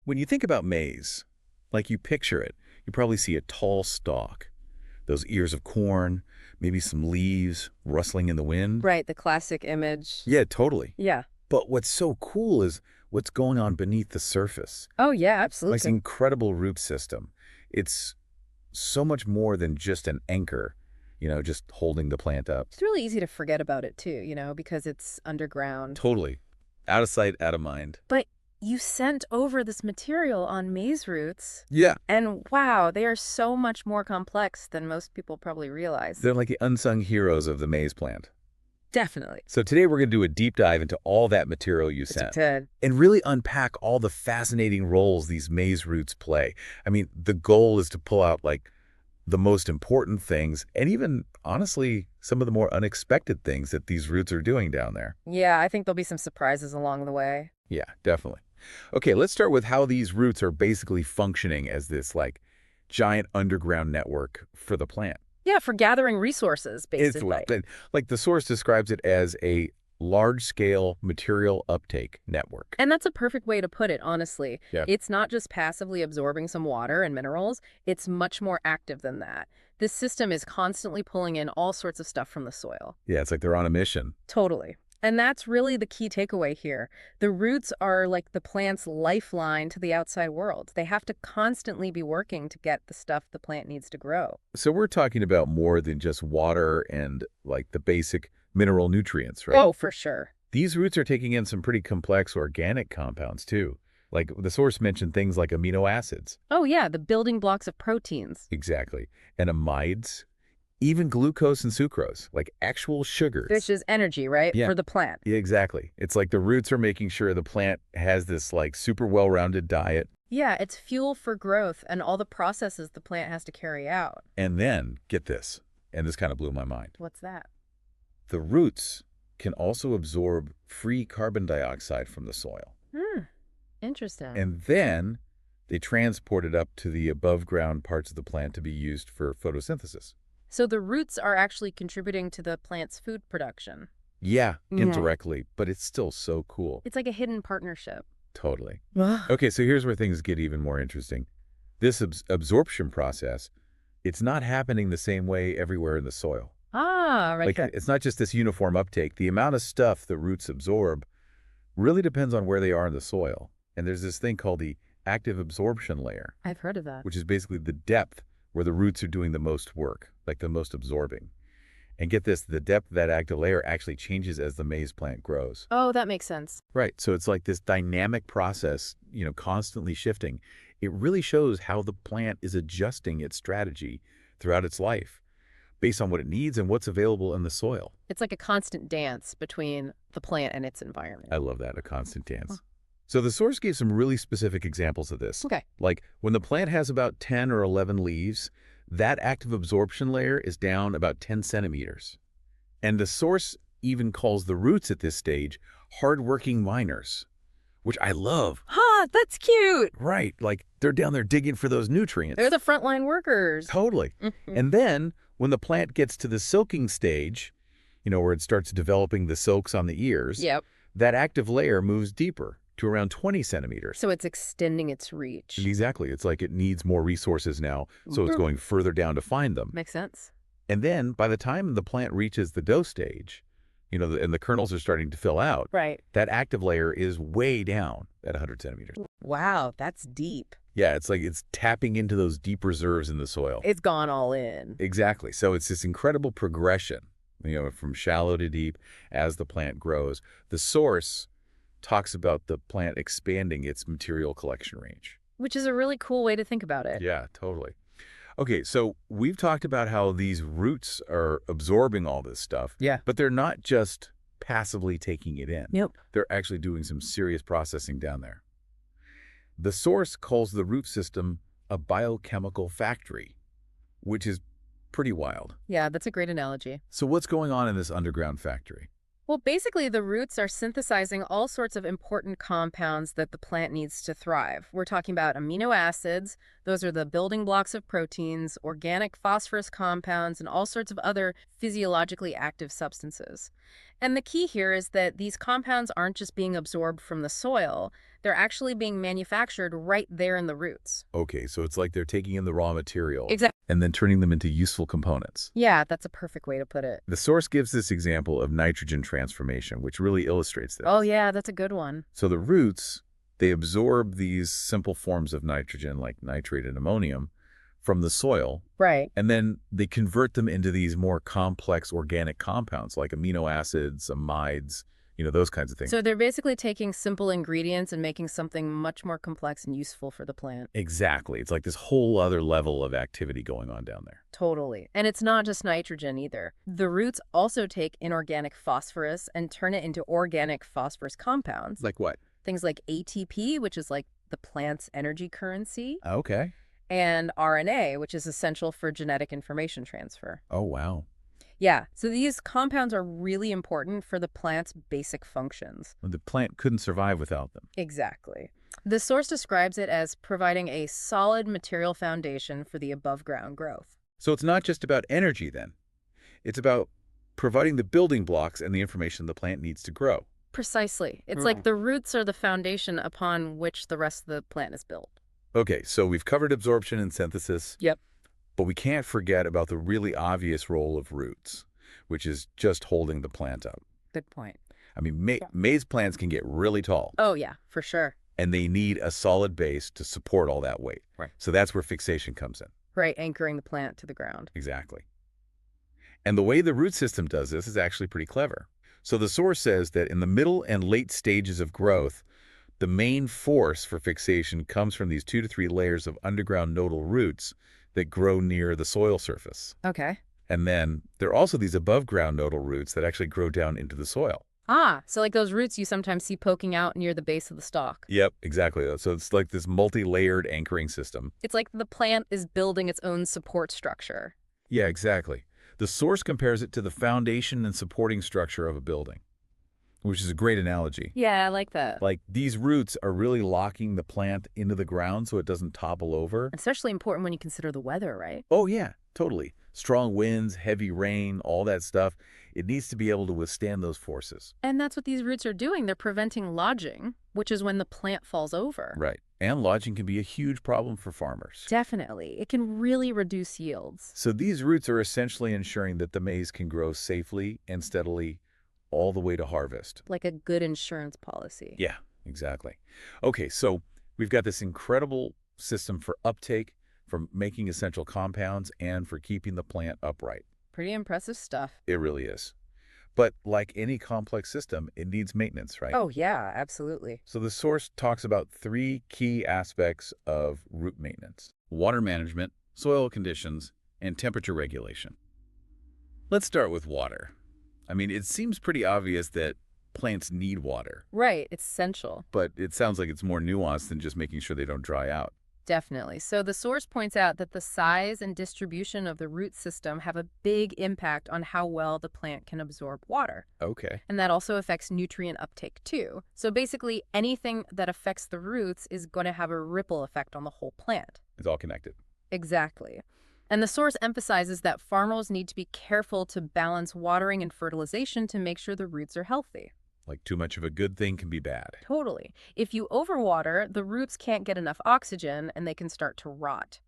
When you think about maize, like you picture it, you probably see a tall stalk, those ears of corn, maybe some leaves rustling in the wind. Right, the classic image. Yeah, totally. Yeah. But what's so cool is what's going on beneath the surface. Oh, yeah, Like this absolutely. incredible root system. It's so much more than just an anchor, just holding the plant up. It's really easy to forget about it too, because it's underground. Totally. Out of sight, out of mind. But you sent over this material on maize roots, Yeah. and wow, they are so much more complex than most people probably realize. They're like the unsung heroes of the maize plant. Definitely. So today we're going to do a deep dive into all that material you sent Ted. and really unpack all the fascinating roles these maize roots play. I mean, the goal is to pull out like the most important things and even, honestly, some of the more unexpected things that these roots are doing down there. Yeah, I think there'll be some surprises along the way. Yeah, definitely. Okay, let's start with how these roots are basically functioning as this like giant underground network for the plant. Yeah, for gathering resources, basically. Like the source describes it as a large-scale material uptake network. And that's a perfect way to put it, honestly. Yeah. It's not just passively absorbing some water and minerals, it's much more active than that. This system is constantly pulling in all sorts of stuff from the soil. Yeah, it's like they're on a mission. Totally. And that's really the key takeaway here. The roots are like the plant's lifeline to the outside world. They have to constantly be working to get the stuff the plant needs to grow. So we're talking about more than just water and like the basic mineral nutrients, right? Oh, for sure. These roots are taking in some pretty complex organic compounds too. Like the source mentioned things like amino acids. Oh, yeah, the building blocks of proteins. Exactly. And amides, even glucose and sucrose, like actual sugars. Which is energy, right? Yeah. For the plant. Yeah, exactly. It's like the roots are making sure the plant has this like super well-rounded diet. Yeah, it's fuel for growth and all the processes the plant has to carry out. And then, get this, and this kind of blew my mind. What's that? The roots can also absorb free carbon dioxide from the soil. Interesting. And then they transport it up to the above ground parts of the plant to be used for photosynthesis. So the roots are actually contributing to the plant's food production. Yeah, Yeah. indirectly, but it's still so cool. It's like a hidden partnership. Totally. Okay, so here's where things get even more interesting. This absorption process, it's not happening the same way everywhere in the soil. Ah, right. Like, it's not just this uniform uptake. The amount of stuff the roots absorb really depends on where they are in the soil. And there's this thing called the active absorption layer, I've heard of that. which is basically the depth where the roots are doing the most work, like the most absorbing. And get this, the depth of that active layer actually changes as the maize plant grows. Oh, that makes sense. Right, so it's like this dynamic process, constantly shifting. It really shows how the plant is adjusting its strategy throughout its life based on what it needs and what's available in the soil. It's like a constant dance between the plant and its environment. I love that, a constant dance. So the source gave some really specific examples of this. Okay. Like when the plant has about 10 or 11 leaves, that active absorption layer is down about 10 centimeters. And the source even calls the roots at this stage hardworking miners, which I love. Ha, that's cute. Right, like they're down there digging for those nutrients. They're the frontline workers. Totally. And then when the plant gets to the silking stage, where it starts developing the silks on the ears, Yep. that active layer moves deeper to around 20 centimeters. So it's extending its reach. Exactly. It's like it needs more resources now, so it's going further down to find them. Makes sense. And then by the time the plant reaches the dough stage, and the kernels are starting to fill out, Right. that active layer is way down at 100 centimeters. Wow, that's deep. Yeah, it's like it's tapping into those deep reserves in the soil. It's gone all in. Exactly. So it's this incredible progression, from shallow to deep as the plant grows. The source talks about the plant expanding its material collection range. Which is a really cool way to think about it. Yeah, totally. Okay, so we've talked about how these roots are absorbing all this stuff. Yeah. But they're not just passively taking it in. Yep. They're actually doing some serious processing down there. The source calls the root system a biochemical factory, which is pretty wild. Yeah, that's a great analogy. So what's going on in this underground factory? Well, basically, the roots are synthesizing all sorts of important compounds that the plant needs to thrive. We're talking about amino acids. Those are the building blocks of proteins, organic phosphorus compounds, and all sorts of other physiologically active substances. And the key here is that these compounds aren't just being absorbed from the soil, they're actually being manufactured right there in the roots. Okay, so it's like they're taking in the raw material Exactly. and then turning them into useful components. Yeah, that's a perfect way to put it. The source gives this example of nitrogen transformation, which really illustrates Oh, this. yeah, that's a good one. So the roots, they absorb these simple forms of nitrogen, like nitrate and ammonium, from the soil, Right. and then they convert them into these more complex organic compounds like amino acids, amides, those kinds of things. So they're basically taking simple ingredients and making something much more complex and useful for the plant. Exactly. It's like this whole other level of activity going on down there. Totally. And it's not just nitrogen either. The roots also take inorganic phosphorus and turn it into organic phosphorus compounds. Like what? Things like ATP, which is like the plant's energy currency, Okay. and RNA, which is essential for genetic information transfer. Oh, wow. Yeah, so these compounds are really important for the plant's basic functions. Well, the plant couldn't survive without them. Exactly. The source describes it as providing a solid material foundation for the above-ground growth. So it's not just about energy then. It's about providing the building blocks and the information the plant needs to grow. Precisely. It's Hmm. like the roots are the foundation upon which the rest of the plant is built. Okay, so we've covered absorption and synthesis, Yep. but we can't forget about the really obvious role of roots, which is just holding the plant up. Good point. I mean, maize plants can get really tall, Oh, yeah, for sure. and they need a solid base to support all that weight. Right. So that's where fixation comes in. Right, anchoring the plant to the ground. Exactly. And the way the root system does this is actually pretty clever. So the source says that in the middle and late stages of growth, the main force for fixation comes from these 2 to 3 layers of underground nodal roots that grow near the soil surface. Okay. And then there are also these above-ground nodal roots that actually grow down into the soil. Ah, so like those roots you sometimes see poking out near the base of the stalk. Yep, exactly. So it's like this multi-layered anchoring system. It's like the plant is building its own support structure. Yeah, exactly. The source compares it to the foundation and supporting structure of a building, which is a great analogy. Yeah, I like that. Like, these roots are really locking the plant into the ground so it doesn't topple over. Especially important when you consider the weather, right? Oh, yeah, totally. Strong winds, heavy rain, all that stuff. It needs to be able to withstand those forces. And that's what these roots are doing. They're preventing lodging, which is when the plant falls over. Right. And lodging can be a huge problem for farmers. Definitely. It can really reduce yields. So these roots are essentially ensuring that the maize can grow safely and steadily all the way to harvest. Like a good insurance policy. Yeah, exactly. Okay, so we've got this incredible system for uptake, for making essential compounds, and for keeping the plant upright. Pretty impressive stuff. It really is. But like any complex system, it needs maintenance, right? Oh, yeah, absolutely. So the source talks about 3 key aspects of root maintenance: water management, soil conditions, and temperature regulation. Let's start with water. I mean, it seems pretty obvious that plants need water, Right, it's essential. but it sounds like it's more nuanced than just making sure they don't dry out. Definitely. So the source points out that the size and distribution of the root system have a big impact on how well the plant can absorb water. Okay. And that also affects nutrient uptake too. So basically, anything that affects the roots is going to have a ripple effect on the whole plant. It's all connected. Exactly. And the source emphasizes that farmers need to be careful to balance watering and fertilization to make sure the roots are healthy. Like, too much of a good thing can be bad. Totally. If you overwater, the roots can't get enough oxygen and they can start to rot.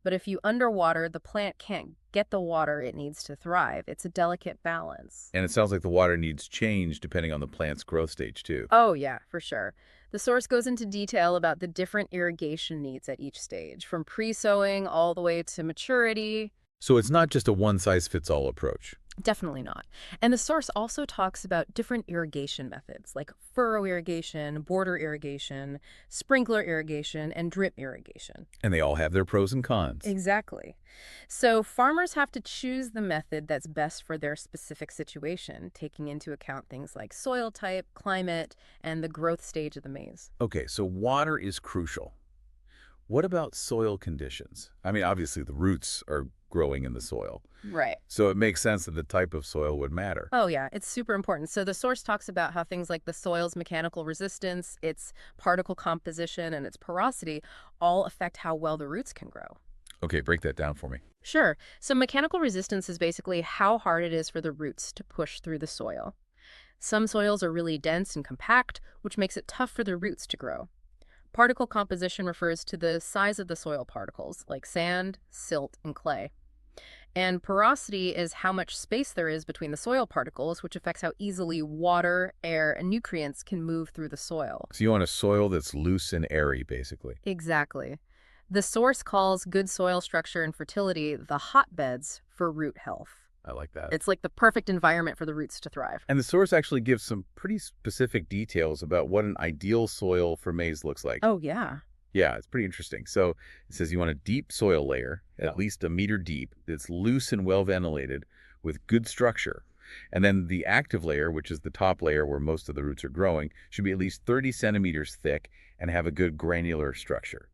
But if you underwater, the plant can't get the water it needs to thrive. It's a delicate balance. And it sounds like the water needs change depending on the plant's growth stage, too. Oh, yeah, for sure. The source goes into detail about the different irrigation needs at each stage, from pre-sowing all the way to maturity. So it's not just a one-size-fits-all approach. Definitely not. And the source also talks about different irrigation methods like furrow irrigation, border irrigation, sprinkler irrigation, and drip irrigation. And they all have their pros and cons. Exactly. So farmers have to choose the method that's best for their specific situation, taking into account things like soil type, climate, and the growth stage of the maize. Okay, so water is crucial. What about soil conditions? I mean, obviously the roots are growing in the soil, Right. so it makes sense that the type of soil would matter. Oh, yeah, it's super important. So the source talks about how things like the soil's mechanical resistance, its particle composition, and its porosity all affect how well the roots can grow. Okay, break that down for me. Sure. So mechanical resistance is basically how hard it is for the roots to push through the soil. Some soils are really dense and compact, which makes it tough for the roots to grow. Particle composition refers to the size of the soil particles, like sand, silt, and clay. And porosity is how much space there is between the soil particles, which affects how easily water, air, and nutrients can move through the soil. So you want a soil that's loose and airy, basically. Exactly. The source calls good soil structure and fertility the hotbeds for root health. I like that. It's like the perfect environment for the roots to thrive. And the source actually gives some pretty specific details about what an ideal soil for maize looks like. Oh, yeah. Yeah, it's pretty interesting. So it says you want a deep soil layer, at least a meter deep, that's loose and well ventilated with good structure. And then the active layer, which is the top layer where most of the roots are growing, should be at least 30 centimeters thick and have a good granular structure.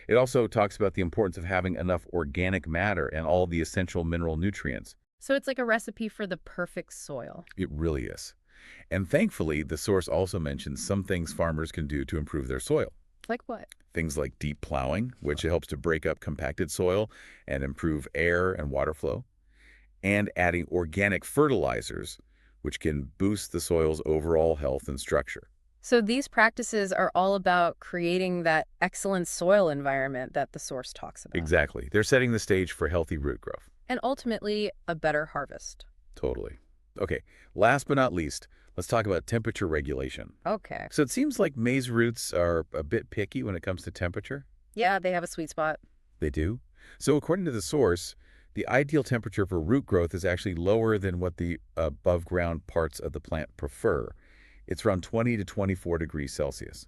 It also talks about the importance of having enough organic matter and all the essential mineral nutrients. So it's like a recipe for the perfect soil. It really is. And thankfully, the source also mentions some things farmers can do to improve their soil. Like what? Things like deep plowing, which helps to break up compacted soil and improve air and water flow, and adding organic fertilizers, which can boost the soil's overall health and structure. So these practices are all about creating that excellent soil environment that the source talks about. Exactly. They're setting the stage for healthy root growth. And ultimately, a better harvest. Totally. Okay, last but not least, let's talk about temperature regulation. Okay. So it seems like maize roots are a bit picky when it comes to temperature. Yeah, they have a sweet spot. They do. So according to the source, the ideal temperature for root growth is actually lower than what the above ground parts of the plant prefer. It's around 20 to 24 degrees Celsius.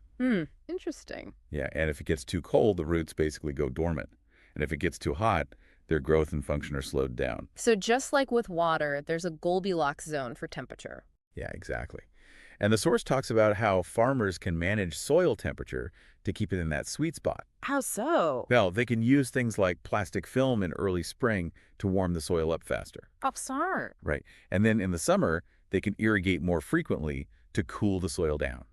Interesting. Yeah, and if it gets too cold, the roots basically go dormant. And if it gets too hot, their growth and function are slowed down. So just like with water, there's a Goldilocks zone for temperature. Yeah, exactly. And the source talks about how farmers can manage soil temperature to keep it in that sweet spot. How so? Well, they can use things like plastic film in early spring to warm the soil up faster. Oh, smart. Right. And then in the summer, they can irrigate more frequently to cool the soil down.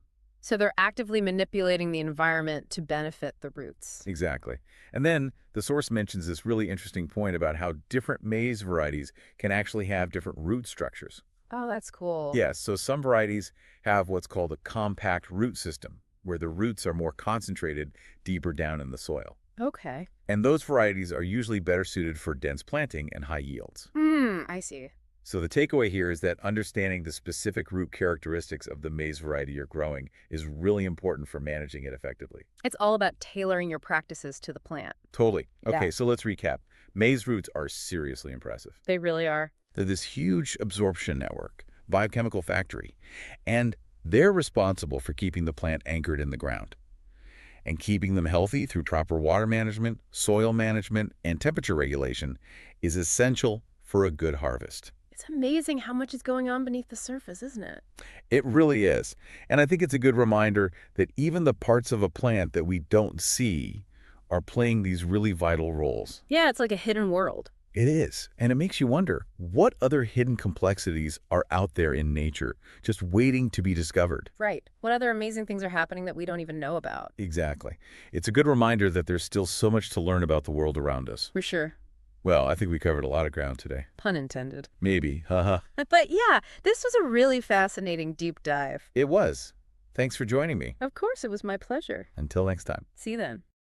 So they're actively manipulating the environment to benefit the roots. Exactly. And then the source mentions this really interesting point about how different maize varieties can actually have different root structures. Oh, that's cool. Yes, so some varieties have what's called a compact root system, where the roots are more concentrated deeper down in the soil. Okay. And those varieties are usually better suited for dense planting and high yields. I see. So the takeaway here is that understanding the specific root characteristics of the maize variety you're growing is really important for managing it effectively. It's all about tailoring your practices to the plant. Totally. Okay, Yeah. so let's recap. Maize roots are seriously impressive. They really are. They're this huge absorption network, biochemical factory, and they're responsible for keeping the plant anchored in the ground. And keeping them healthy through proper water management, soil management, and temperature regulation is essential for a good harvest. It's amazing how much is going on beneath the surface, isn't it? It really is. And I think it's a good reminder that even the parts of a plant that we don't see are playing these really vital roles. Yeah, it's like a hidden world. It is. And it makes you wonder, what other hidden complexities are out there in nature, just waiting to be discovered? Right. What other amazing things are happening that we don't even know about? Exactly. It's a good reminder that there's still so much to learn about the world around us. For sure. Well, I think we covered a lot of ground today. Pun intended. Maybe, haha. But yeah, this was a really fascinating deep dive. It was. Thanks for joining me. Of course, it was my pleasure. Until next time. See you then.